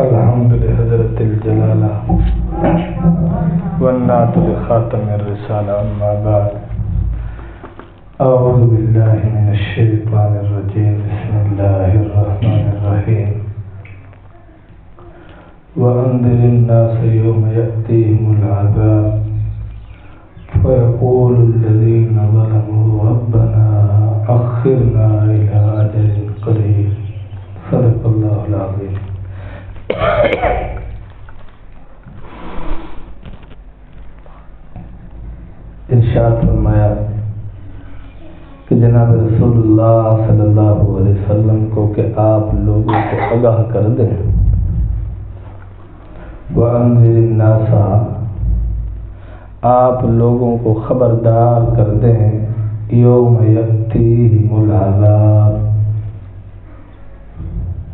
الحمد لحضرت الجلالہ والنعت لخاتم الرسالہ اما بعد اعوذ باللہ من الشیطان الرجیم بسم اللہ الرحمن الرحیم وانذر الناس یوم یأتیہم العذاب فیقول الذین ظلموا ربنا اخرنا الى اجل قریب صدق اللہ العظیم۔ ارشاد فرمایا کہ جناب رسول اللہ صلی اللہ علیہ وسلم کو کہ آپ لوگوں کو آگاہ کر دیں، وَأَنذِرِ النَّاسَ، آپ لوگوں کو خبردار کر دیں، یوم یأتیہم العذاب،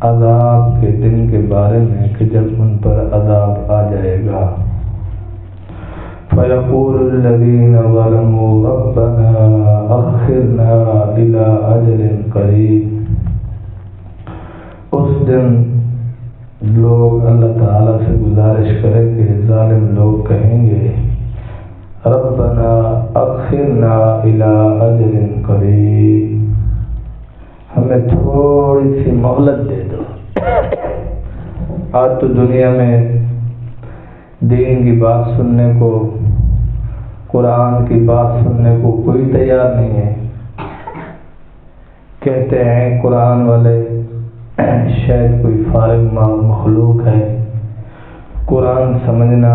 عذاب کے دن کے بارے میں کہ جب ان پر عذاب آ جائے گا۔ فَيَقُولُ الَّذِينَ ظَلَمُوا رَبَّنَا أَخِّرْنَا إِلَىٰ أَجَلٍ قَرِيبٍ، اس دن لوگ اللہ تعالیٰ سے گزارش کریں گے، ظالم لوگ کہیں گے ربنا اخرنا الى اجل قریب، ہمیں تھوڑی سی مہلت دے دو۔ آج تو دنیا میں دین کی بات سننے کو، قرآن کی بات سننے کو کوئی تیار نہیں ہے۔ کہتے ہیں قرآن والے شاید کوئی فارغ مخلوق ہے، قرآن سمجھنا،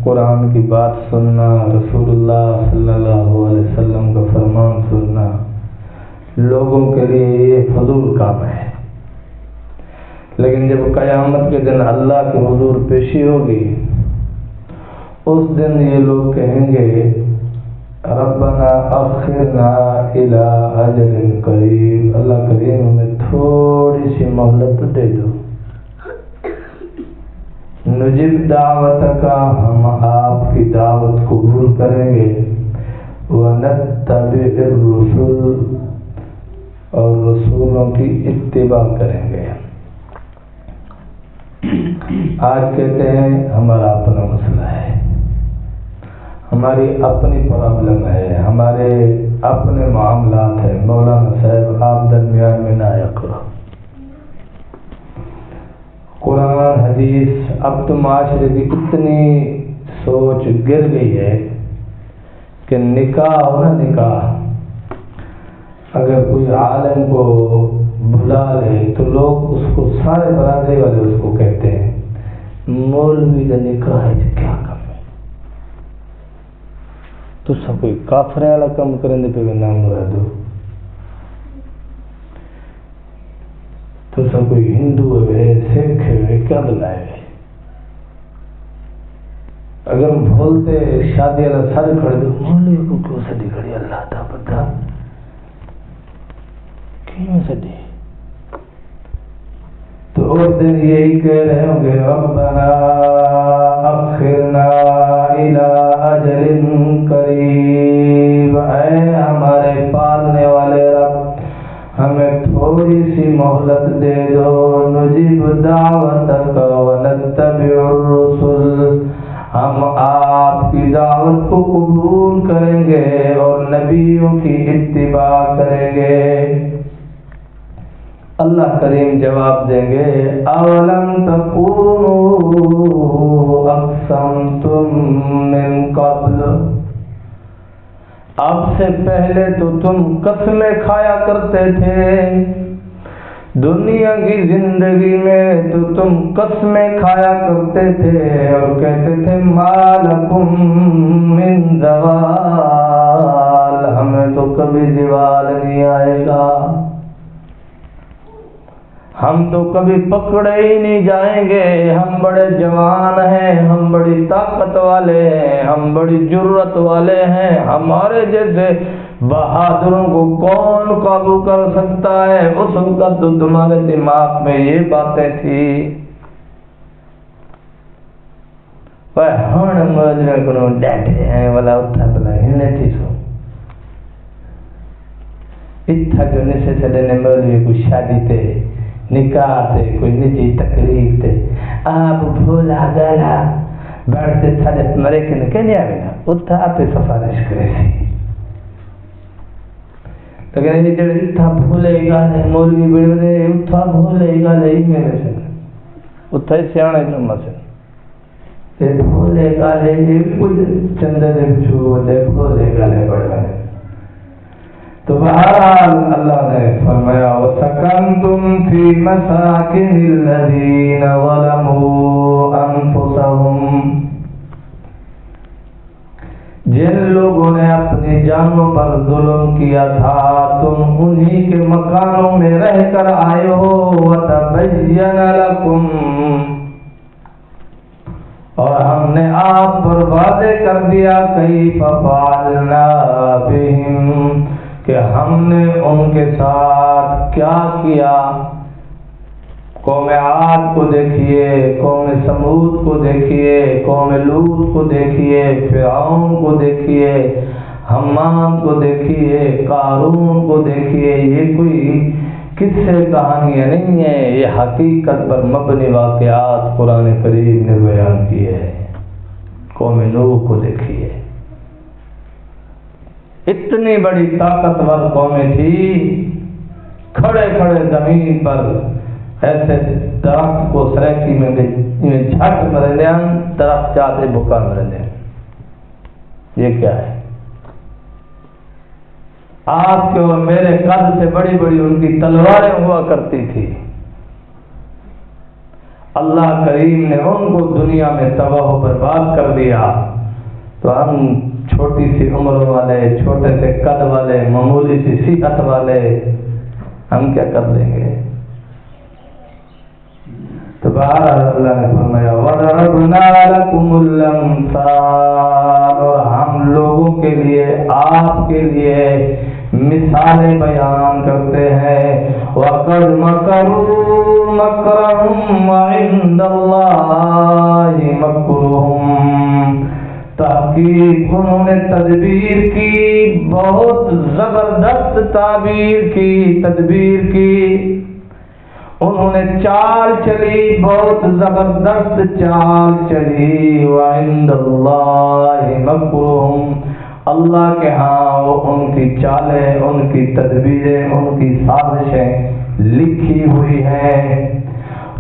قرآن کی بات سننا، رسول اللہ صلی اللہ علیہ وسلم کا فرمان سننا لوگوں کے لیے یہ فضول کام ہے۔ لیکن جب قیامت کے دن اللہ کے حضور پیشی ہوگی، اس دن یہ لوگ کہیں گے ربنا اخرنا الى اجل قریب، اللہ کریم ہمیں تھوڑی سی مہلت دے دو۔ نجب دعوت کا، ہم آپ کی دعوت قبول کریں گے، ونتبع الرسل، اور رسولوں کی اتباع کریں گے۔ آج کہتے ہیں ہمارا اپنا مسئلہ ہے، ہماری اپنی پرابلم ہے، ہمارے اپنے معاملات ہیں، مولانا صاحب آپ درمیان میں نہ آیا کرو۔ قرآن حدیث، اب تو معاشرے کی اتنی سوچ گر گئی ہے کہ نکاح ہو نا نکاح، اگر کوئی عالم کو بلا لے تو لوگ اس کو، سارے برادری والے اس کو کہتے ہیں مولوی کا نکاح ہے کیا کم ہے، تو سب کوئی کافرے والا کم کرنے پہ نام مرادو، تو سب کوئی ہندو ہے، سکھ ہے، کیا بلائے۔ اگر بولتے شادی والا سارے کھڑے دو، مولوی کو کیوں سدی کھڑی، اللہ تا پتا کیوں سدی، تو اس دن یہی کہہ رہے ہوں گے ربنا اخرنا الى اجل قریب، اے ہمارے پالنے والے رب ہمیں تھوڑی سی مہلت دے دو، نجیب دعوتک ونتبع الرسل، ہم آپ کی دعوت کو قبول کریں گے اور نبیوں کی اتباع کریں گے۔ اللہ کریم جواب دیں گے اولم تکونوا اقسمتم من قبل، اب سے پہلے تو تم قسمیں کھایا کرتے تھے، دنیا کی زندگی میں تو تم قسمیں کھایا کرتے تھے اور کہتے تھے ما لکم من زوال، ہمیں تو کبھی زوال نہیں آئے گا، ہم تو کبھی پکڑے ہی نہیں جائیں گے، ہم بڑے جوان ہیں، ہم بڑی طاقت والے ہیں، ہم بڑی جرت والے ہیں، ہمارے جیسے بہادروں کو کون قابو کر سکتا ہے۔ اس وقت تو تمہارے دماغ میں یہ باتیں تھی، ہن مجھے کو ڈیٹے ہیں والا اتھا بلا ہنے تھی سو اتھا جو نسے چلے نے مولوی کو شادی تے نکاح تے کوئی نجی تقریب تے آپ بھولا گلا بیٹھتے تھے مرے کے کہنے آئے نا اتھا آپ سفارش کرے سی لیکن یہ جڑے اتھا بھولے گا نہیں مولوی بڑے بڑے اتھا بھولے گا نہیں میرے سے اتھا ہی سیانے جو مسئلہ تے بھولے گا نہیں کچھ چندے دے چھو دے بھولے گا نہیں بڑھ گئے تو بہرحال اللہ نے فرمایا وَسَكَنْتُمْ فِي مَسَاكِنِ الَّذِينَ ظَلَمُوا أَنفُسَهُمْ جن لوگوں نے اپنی جانوں پر ظلم کیا تھا تم انہی کے مکانوں میں رہ کر آئے ہو وَتَبَيَّنَ لَكُمْ اور ہم نے آپ پر واضح کر دیا كَيْفَ فَعَلْنَا بِهِمْ کہ ہم نے ان کے ساتھ کیا کیا قوم عاد کو دیکھیے قوم سمود کو دیکھیے قوم لوط کو دیکھیے فرعون کو دیکھیے حمان کو دیکھیے قارون کو دیکھیے یہ کوئی قصے کہانیاں نہیں ہیں یہ حقیقت پر مبنی واقعات قرآن کریم نے بیان کیے ہیں قوم نوح کو دیکھیے اتنی بڑی طاقتور قومیں تھی کھڑے کھڑے زمین پر ایسے درخت کو سریکی میں جھٹ مرنے درخت چاہتے بھکا مرنے یہ کیا ہے آپ کے اور میرے قد سے بڑی بڑی ان کی تلواریں ہوا کرتی تھی اللہ کریم نے ان کو دنیا میں تباہ و برباد کر دیا تو ہم چھوٹی سی عمر والے چھوٹے سے قد والے معمولی سی صحت والے ہم کیا کر لیں گے تو بہرحال اللہ نے فرمایا وَضَرَبْنَا لَكُمُ الْأَمْثَالَ اور ہم لوگوں کے لیے آپ کے لیے مثالیں بیان کرتے ہیں وَقَدْ مَكَرُوا مَكْرَهُمْ وَعِنْدَ اللَّهِ مَكْرُهُمْ تحقیق انہوں نے تدبیر کی بہت زبردست تدبیر کی انہوں نے چال چلی بہت زبردست چال چلی وعند اللہ مکرہم اللہ کے ہاں وہ ان کی چالیں ان کی تدبیریں ان کی سازشیں لکھی ہوئی ہیں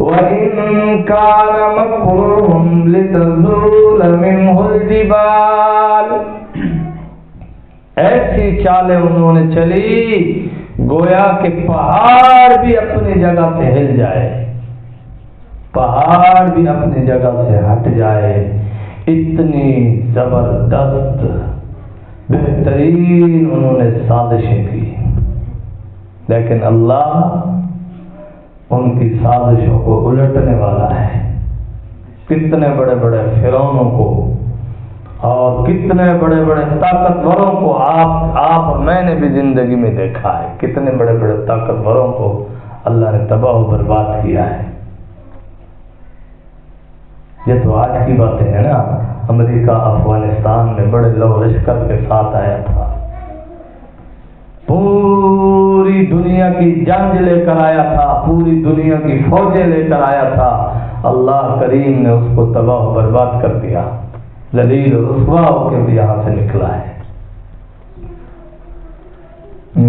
وَإِن كَانَ مَكْرُهُمْ لِتَزُولَ مِنْهُ الْجِبَالُ ایسی چالیں انہوں نے چلی گویا کہ پہاڑ بھی اپنی جگہ سے ہل جائے پہاڑ بھی اپنی جگہ سے ہٹ جائے اتنی زبردست بہترین انہوں نے سازشیں کی لیکن اللہ ان کی سازشوں کو الٹنے والا ہے کتنے بڑے بڑے فرعونوں کو اور کتنے بڑے بڑے طاقتوروں کو آپ اور میں نے بھی زندگی میں دیکھا ہے کتنے بڑے بڑے طاقتوروں کو اللہ نے تباہ و برباد کیا ہے یہ تو آج کی باتیں ہیں نا امریکہ افغانستان میں بڑے لو لشکر کے ساتھ آیا تھا پوری دنیا کی جنگ لے کر آیا تھا پوری دنیا کی فوجیں لے کر آیا تھا اللہ کریم نے اس کو تباہ و برباد کر دیا ذلیل و رسوا ہو کے بھی یہاں سے نکلا ہے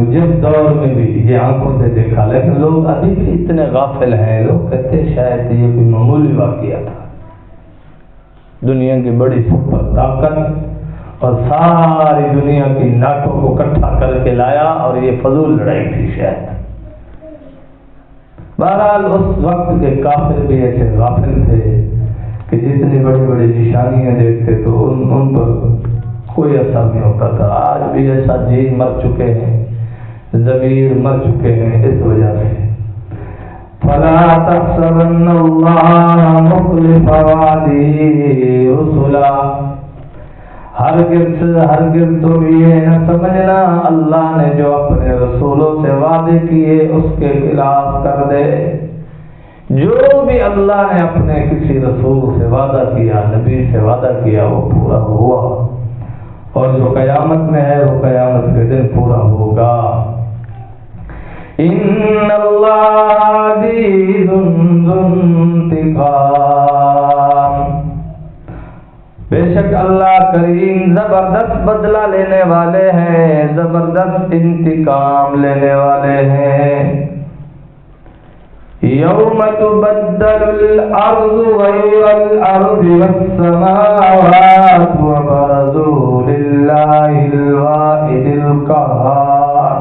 جس دور میں بھی یہ آنکھوں سے دیکھا لیکن لوگ ابھی بھی اتنے غافل ہیں لوگ کہتے شاید یہ کوئی معمولی واقعہ تھا دنیا کی بڑی سپر طاقت اور ساری دنیا کی ناٹوں کو اکٹھا کر کے لایا اور یہ فضول لڑائی تھی شاید بہرحال اس وقت کے کافر بھی ایسے غافل تھے کہ جتنی بڑی بڑی نشانیاں دیکھتے تو ان پر کوئی اثر نہیں ہوتا تھا آج بھی ایسا جی مر چکے ہیں ضمیر مر چکے ہیں اس وجہ سے فَلَا تَحْسَبَنَّ اللَّهَ مُخْلِفَ وَعْدِهِ رُسُلَهُ ہرگز تم یہ نہ سمجھنا اللہ نے جو اپنے رسولوں سے وعدے کیے اس کے خلاف کر دے جو بھی اللہ نے اپنے کسی رسول سے وعدہ کیا نبی سے وعدہ کیا وہ پورا ہوا اور جو قیامت میں ہے وہ قیامت کے دن پورا ہوگا ان اللہ عزیز ذو انتقام شک اللہ کریم زبردست بدلہ لینے والے ہیں، زبردست انتقام لینے والے ہیں۔ یوم تبدل الارض غیر الارض والسماوات وبرزوا للہ الواحد القہار۔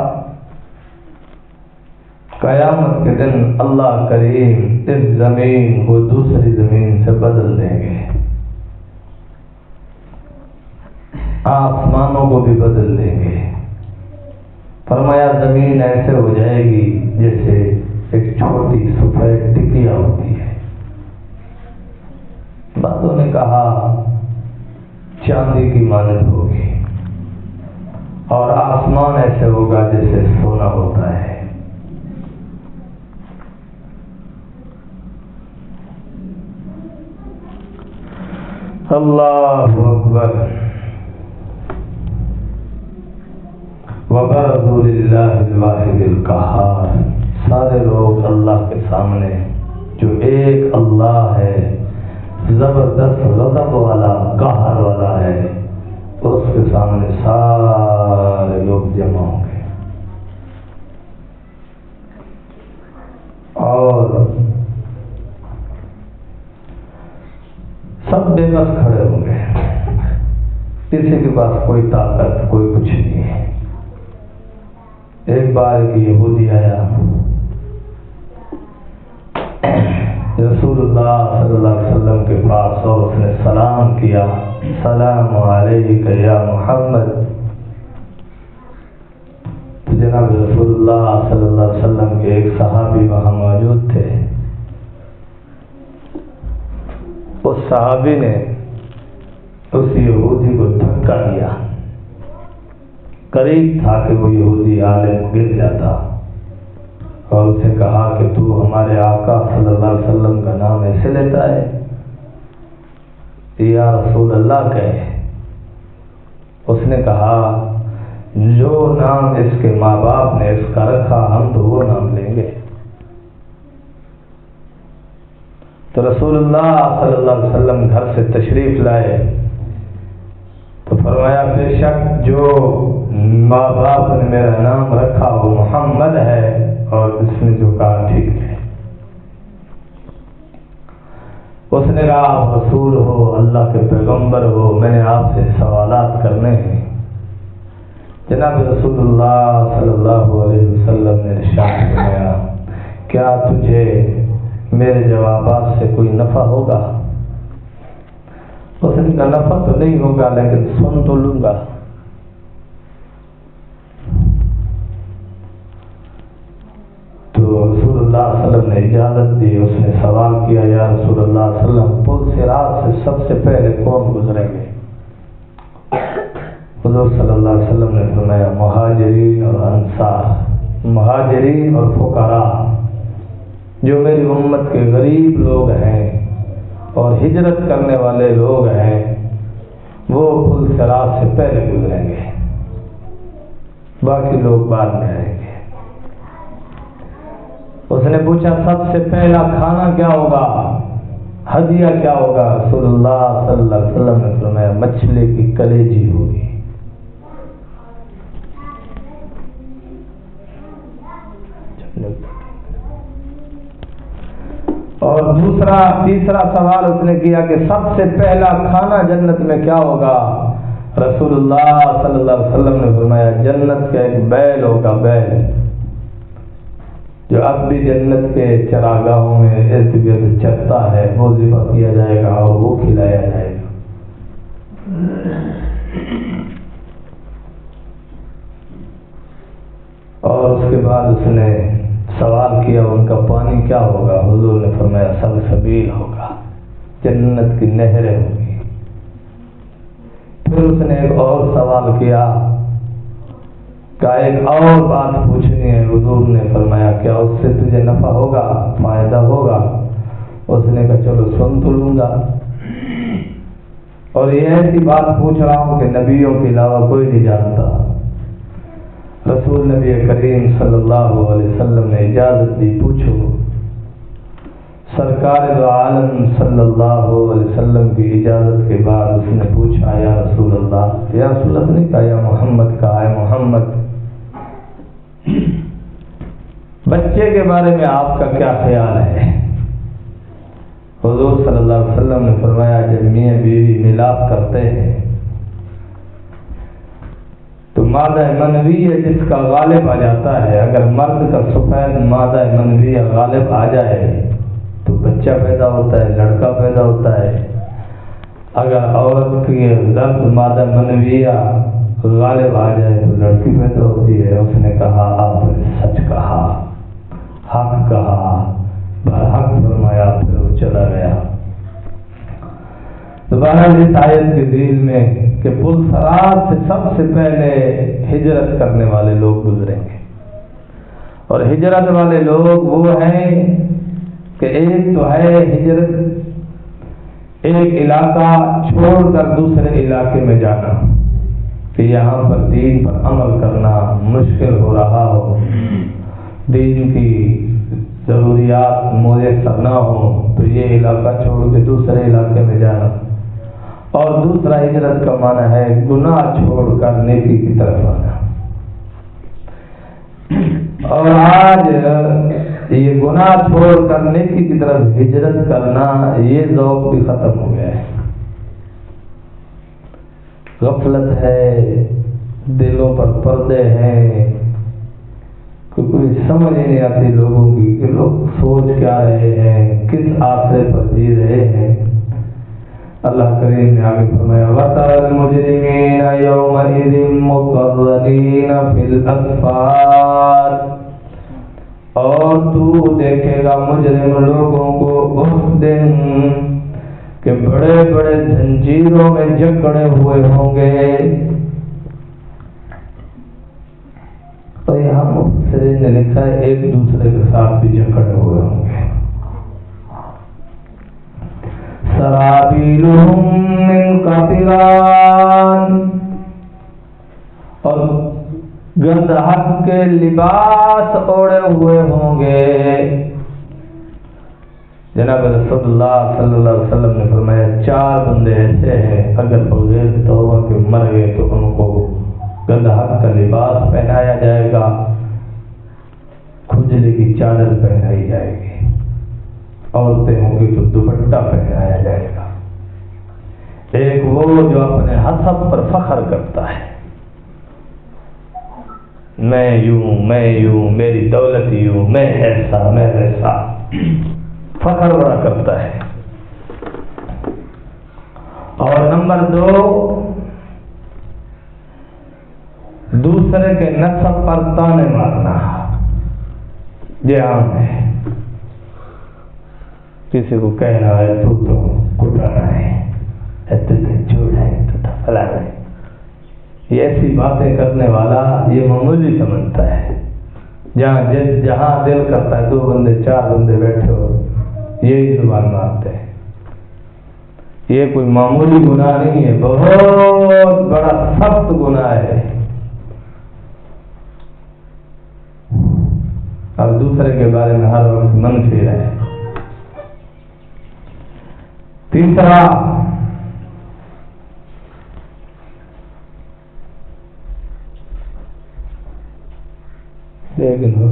قیامت کے دن اللہ کریم اس زمین کو دوسری زمین سے بدل دیں گے، آسمانوں کو بھی بدل دیں گے۔ فرمایا زمین ایسے ہو جائے گی جیسے ایک چھوٹی سفید ٹکیا ہوتی ہے۔ بعضوں نے کہا چاندی کی مانند ہوگی، اور آسمان ایسے ہوگا جیسے سونا ہوتا ہے۔ اللہ اکبر۔ وبرزوا للہ الواحد القہار، سارے لوگ اللہ کے سامنے جو ایک اللہ ہے، زبردست غضب والا، قہر والا ہے، اس کے سامنے سارے لوگ جمع ہوں گے اور سب بے بس کھڑے ہوں گے، کسی کے پاس کوئی طاقت، کوئی کچھ نہیں ہے۔ ایک بار ایک یہودی آیا، رسول اللہ صلی اللہ علیہ وسلم کے پاس، اور اس نے سلام کیا، سلام علیک یا محمد۔ تو جناب رسول اللہ صلی اللہ علیہ وسلم کے ایک صحابی وہاں موجود تھے۔ اس صحابی نے اس یہودی کو دھکا دیا، قریب تھا کہ وہ یہودی عالم گر جاتا، اور اسے کہا کہ تو ہمارے آقا صلی اللہ علیہ وسلم کا نام ایسے لیتا ہے؟ یا رسول اللہ کہے۔ اس نے کہا جو نام اس کے ماں باپ نے اس کا رکھا، ہم تو وہ نام لیں گے۔ تو رسول اللہ صلی اللہ علیہ وسلم گھر سے تشریف لائے تو فرمایا بے شک جو ماں باپ نے میرا نام رکھا وہ محمد ہے، اور اس نے جو کہا ٹھیک ہے۔ اس نے کہا آپ رسول ہو، اللہ کے پیغمبر ہو، میں نے آپ سے سوالات کرنے ہیں۔ جناب رسول اللہ صلی اللہ علیہ وسلم نے ارشاد فرمایا کیا تجھے میرے جوابات سے کوئی نفع ہوگا؟ اس نے کہا نفع تو نہیں ہوگا لیکن سن تو لوں گا۔ تو رسول اللہ صلی اللہ علیہ وسلم نے اجازت دی۔ اس نے سوال کیا یا رسول اللہ صلی اللہ علیہ وسلم پل صراط سے سب سے پہلے کون گزریں گے؟ حضور صلی اللہ علیہ وسلم نے فرمایا مہاجرین اور انصار، مہاجرین اور فقراء، جو میری امت کے غریب لوگ ہیں اور ہجرت کرنے والے لوگ ہیں، وہ پل صراط سے پہلے گزریں گے، باقی لوگ بعد میں آئیں گے۔ اس نے پوچھا سب سے پہلا کھانا کیا ہوگا، ہدیہ کیا ہوگا؟ رسول اللہ صلی اللہ علیہ وسلم نے فرمایا مچھلی کی کلیجی ہوگی۔ اور تیسرا سوال اس نے کیا کہ سب سے پہلا کھانا جنت میں کیا ہوگا؟ رسول اللہ صلی اللہ علیہ وسلم نے فرمایا جنت کا ایک بیل ہوگا، بیل جو اب بھی جنت کے چراگاہوں میں ارد گرد چرتا ہے، وہ ذبح کیا جائے گا اور وہ کھلایا جائے گا۔ اور اس کے بعد اس نے سوال کیا ان کا پانی کیا ہوگا؟ حضور نے فرمایا سلسبیل ہوگا، جنت کی نہریں ہوگی۔ پھر اس نے ایک اور سوال کیا کہ ایک اور بات پوچھنی ہے۔ حضور نے فرمایا کیا اس سے تجھے نفع ہوگا، فائدہ ہوگا؟ اس نے کہا چلو سن تو لوں گا، اور یہ ایسی بات پوچھ رہا ہوں کہ نبیوں کے علاوہ کوئی نہیں جانتا۔ رسول نبی کریم صلی اللہ علیہ وسلم نے اجازت دی، پوچھو۔ سرکار دو عالم صلی اللہ علیہ وسلم کی اجازت کے بعد اس نے پوچھا یا رسول اللہ، یا رسول اللہ نے کہا یا محمد، کہا ہے محمد بچے کے بارے میں آپ کا کیا خیال ہے؟ حضور صلی اللہ علیہ وسلم نے فرمایا جب میاں بیوی ملاپ کرتے ہیں تو مادہ منویہ جس کا غالب آ جاتا ہے، اگر مرد کا سفید مادہ منویہ غالب آ جائے تو بچہ پیدا ہوتا ہے، لڑکا پیدا ہوتا ہے۔ اگر عورت کی زرد مادہ منویہ غالب آ جائے تو لڑکی پیدا ہوتی ہے۔ اس نے کہا آپ نے سچ کہا، حق کہا، برحق فرمایا، پھر وہ چلا گیا۔ دوبارہ اس آیت کے ذیل میں کہ پل صراط سے سب سے پہلے ہجرت کرنے والے لوگ گزریں گے، اور ہجرت والے لوگ وہ ہیں کہ ایک تو ہے ہجرت، ایک علاقہ چھوڑ کر دوسرے علاقے میں جانا کہ یہاں پر دین پر عمل کرنا مشکل ہو رہا ہو، دین کی ضروریات میسر نہ ہو تو یہ علاقہ چھوڑ کے دوسرے علاقے میں جانا۔ اور دوسرا ہجرت کا معنی ہے گناہ چھوڑ کر نیکی کی طرف آنا۔ اور آج یہ گناہ چھوڑ کر نیکی کی طرف ہجرت کرنا، یہ ذوق بھی ختم ہو گیا ہے۔ غفلت ہے، دلوں پر پردے ہیں، کوئی سمجھ ہی نہیں آتی لوگوں کی کہ لوگ سوچ کیا رہے ہیں، کس آسرے پر جی رہے ہیں۔ اللہ کریم نے آگے فرمایا وَتَرَى الْمُجْرِمِينَ يَوْمَئِذٍ مُقَرَّنِينَ فِي الْأَصْفَادِ، اور تو دیکھے گا مجرم لوگوں کو اس دن کہ بڑے بڑے زنجیروں میں جکڑے ہوئے ہوں گے۔ تو یہاں مفسرین نے لکھا ہے ایک دوسرے کے ساتھ بھی جکڑے ہوئے ہوں گے۔ سرابیلہم من قطران، اور گندھک کے لباس اوڑے ہوئے ہوں گے۔ جناب رسول اللہ صلی اللہ علیہ وسلم نے فرمایا 4 بندے ایسے ہیں اگر بغیر توبہ کے مر گئے تو ان کو گندھک کا لباس پہنایا جائے گا، کھجلی کی چادر پہنائی جائے گی، عورتیں ہوں گی تو دوپٹہ پہنایا جائے گا۔ ایک وہ جو اپنے حسب پر فخر کرتا ہے، میں یوں، میری دولت یوں، میں ایسا، میں ویسا، فخر بڑا کرتا ہے۔ اور نمبر 2، دوسرے کے نسب پر تانے مارنا، یہ عام ہے۔ کسی کو کہنا ہے تو کٹانا ہے، تو چھوڑا ہے، تو فلانا ہے، یہ ایسی باتیں کرنے والا یہ معمولی سمجھتا ہے۔ جہاں دل کرتا ہے 2 بندے 4 بندے بیٹھے ہو یہی زبان مارتے ہیں۔ یہ کوئی معمولی گناہ نہیں ہے، بہت بڑا سخت گناہ ہے۔ اور دوسرے کے بارے میں ہر وقت منفی رہے۔ تیسرا، دیکھ لو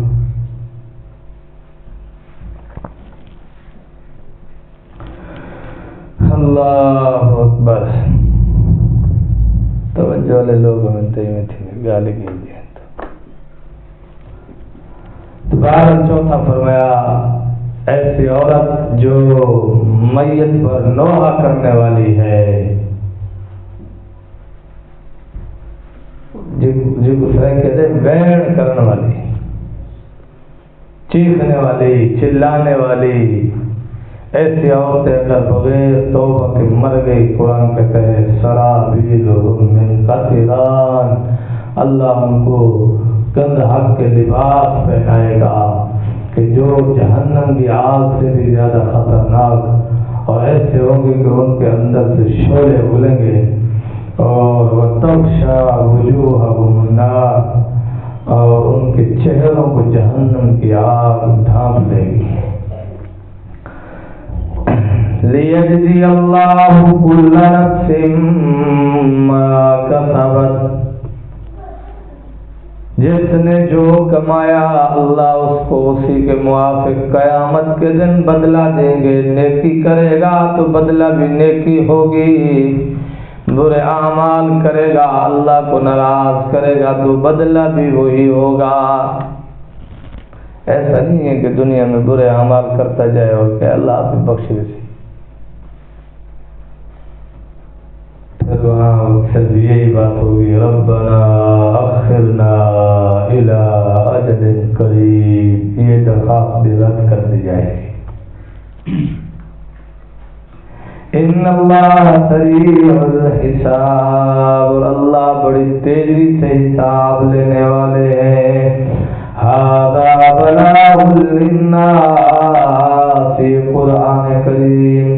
اللہ اکبر، توجہ والے لوگ ملتے ہی تھے، گالی کیجیے۔ دوبارہ چوتھا فرمایا ایسی عورت جو میت پر نوحہ کرنے والی ہے، کہتے ویڑ کرنے والی، چیخنے والی، چلانے والی، ایسی عورتیں اگر بغیر توبہ کے مر گئی، قرآن کہتا ہے سرابیلہم من قطران، اللہ ان کو گندھک کے لباس پہنائے گا کہ جو جہنم کی آگ سے بھی زیادہ خطرناک، اور ایسے ہوں گے کہ ان کے اندر سے شعلے اگلیں گے، اور وَتَغْشَى وُجُوهَهُمُ النَّارُ، اور ان کے چہروں کو جہنم کی آگ ڈھانپ لے گی۔ لیجزی اللہ کل نفس ما کسبت، جس نے جو کمایا اللہ اس کو اسی کے موافق قیامت کے دن بدلہ دیں گے۔ نیکی کرے گا تو بدلہ بھی نیکی ہوگی، برے اعمال کرے گا اللہ کو ناراض کرے گا تو بدلہ بھی وہی ہوگا۔ ایسا نہیں ہے کہ دنیا میں برے اعمال کرتا جائے اور کہ اللہ آپ کو بخش دے، پھر یہی بات ہوگی ربنا اخرنا الی اجل قریب، یہ درخواست بھی رد کر دی جائے گی۔ ان اللہ سریع الحساب، اور اللہ بڑی تیزی سے حساب لینے والے ہیں۔ ھذا بلاغ للناس، قرآن کریم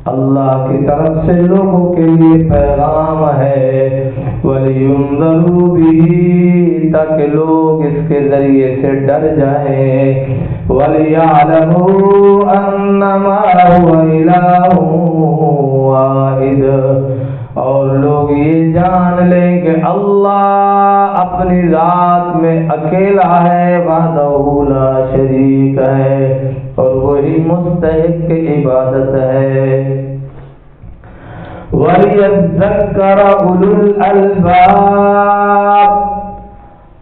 اللہ کی طرف سے لوگوں کے لیے پیغام ہے، وَلِيُنذَرُوا بِهِ، تاکہ لوگ اس کے ذریعے سے ڈر جائیں، وَلِيَعْلَمُوا أَنَّمَا هُوَ إِلَٰهٌ وَاحِدٌ، اور لوگ یہ جان لیں کہ اللہ اپنی ذات میں اکیلا ہے، وحدہ لا شریک ہے، اور وہی مستحق عبادت ہے۔ وَلِيَذَّكَّرَ أُولُو الْأَلْبَابِ،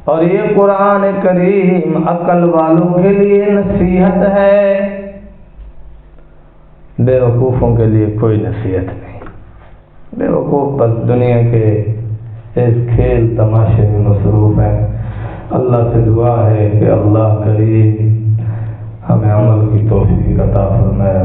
اور یہ قرآن کریم عقل والوں کے لیے نصیحت ہے، بے وقوفوں کے لیے کوئی نصیحت نہیں۔ بے وقوف بس دنیا کے اس کھیل تماشے میں مصروف ہیں۔ اللہ سے دعا ہے کہ اللہ کریم ہمیں عمل کی توفیق عطا فرمائے۔